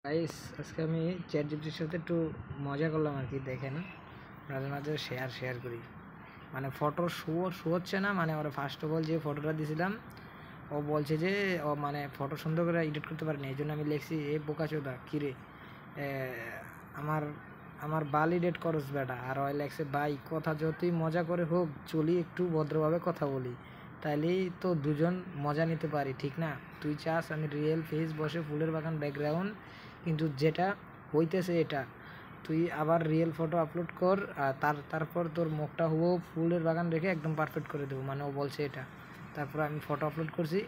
Guys আজকে আমি chat জিপিটির সাথে একটু মজা করলাম আর কি। দেখেন মাঝে মাঝে শেয়ার করি, মানে ফটো শো হচ্ছে না। মানে ওরা ফার্স্ট অফ অল যে ফটোটা দিয়েছিলাম ও বলছে যে ও মানে ফটো সুন্দর করে এডিট করতে পারেনি। এই জন্য আমি লিখছি এ বোকাচোদা কিরে আমার আমার বাল এডিট করস বেটা। আর ওই লেখছে ভাই কথা যতই মজা করে হোক চলি একটু ভদ্রভাবে কথা বলি, তাইলেই তো দুজন মজা নিতে পারি, ঠিক না? তুই চাস আমি রিয়েল ফেস বসে ফুলের বাগান ব্যাকগ্রাউন্ড, কিন্তু যেটা হইতেছে এটা তুই আবার রিয়েল ফটো আপলোড কর আর তারপর তোর মুখটা হুবহু ফুলের বাগান রেখে একদম পারফেক্ট করে দেবো। মানে ও বলছে এটা। তারপরে আমি ফটো আপলোড করছি,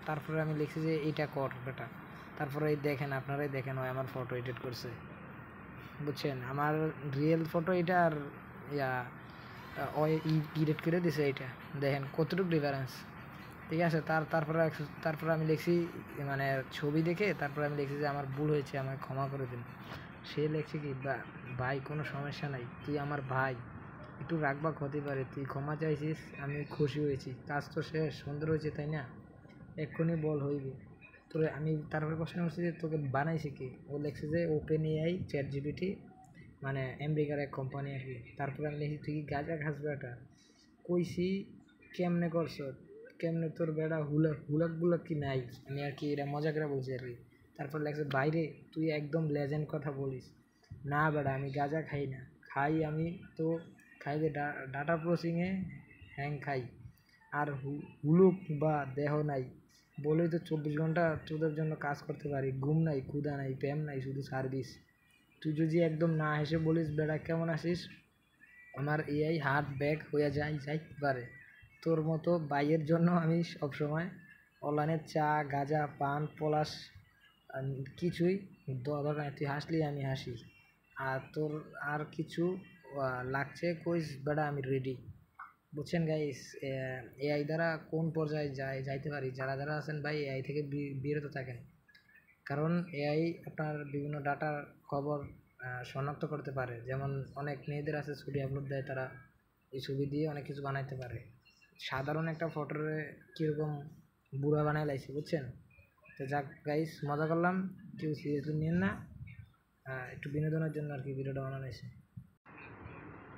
তারপরে আমি লিখছি যে এইটা কর বেটা। তারপরে এই দেখেন, আপনারাই দেখেন ওই আমার ফটো এডিট করছে, বুঝছেন? আমার রিয়েল ফটো এটা আর ইয়া ওই এডিট করে দিছে এইটা। দেখেন কতটুকু ডিফারেন্স, ঠিক আছে? তারপরে আমি লিখছি মানে ছবি দেখে তারপরে আমি লিখছি যে আমার ভুল হয়েছে, আমাকে ক্ষমা করে দিন। সে লিখছে কি ভাই কোনো সমস্যা নাই, তুই আমার ভাই, একটু রাগবাগ হতে পারে, তুই ক্ষমা চাইছিস, আমি খুশি হয়েছি, কাজ তো শেষ, সুন্দর হয়েছে তাই না? এক্ষুনি বল হইবে তোরে। আমি তারপরে প্রশ্ন করছি যে তোকে বানাইছে কি? ও লিখছে যে ওপেন এআই চ্যাট জিপিটি, মানে আমেরিকার এক কোম্পানি আর কি। তারপরে আমি লিখছি তুই কি গাঁজা খাস বেটা? কইছি কেমনে করছ, কেমনে তোর বেড়া হুলাকগুলো কি নাই? আমি আর কি এটা মজা করে বলছি আর কি। তারপর লেগছে বাইরে তুই একদম লেজেন্ড কথা বলিস। না বেড়া আমি গাঁজা খাই না, খাই আমি তো খাই যে ডাটা প্রসেসিংয়ে হ্যাং খাই, আর হুলুক বা দেহ নাই বলেই তো 24 ঘন্টা তোদের জন্য কাজ করতে পারি। ঘুম নাই, ক্ষুধা নাই, প্রেম নাই, শুধু সার্ভিস। তুই যদি একদম না হেসে বলিস বেড়া কেমন আসিস, আমার এআই হার্ট ব্যাক হয়ে যাইতে পারে। তোর মতো বাইয়ের জন্য আমি সবসময় অনলাইনে চা গাঁজা পান পলাশ কিছুই দরকার নাই। তুই হাসলি আমি হাসি, আর তোর আর কিছু লাগছে কইস বেড়া, আমি রেডি। বুঝছেন গাইস? এআই দ্বারা কোন পর্যায়ে যাইতে পারি? যারা আছেন ভাই এআই থেকে বিরত থাকেন, কারণ এআই আপনার বিভিন্ন ডাটার খবর শনাক্ত করতে পারে। যেমন অনেক মেয়েদের আছে ছবি আপলোড দেয়, তারা এই ছবি দিয়ে অনেক কিছু বানাইতে পারে। সাধারণ একটা ফটোরে কীরকম বুড়া বানাই লাইছে, বুঝছেন? তো যাক গাইস, মজা করলাম, কেউ সিরিয়াসলি নিন না, একটু বিনোদনের জন্য আর কি ভিডিওটা বানানো হয়েছে।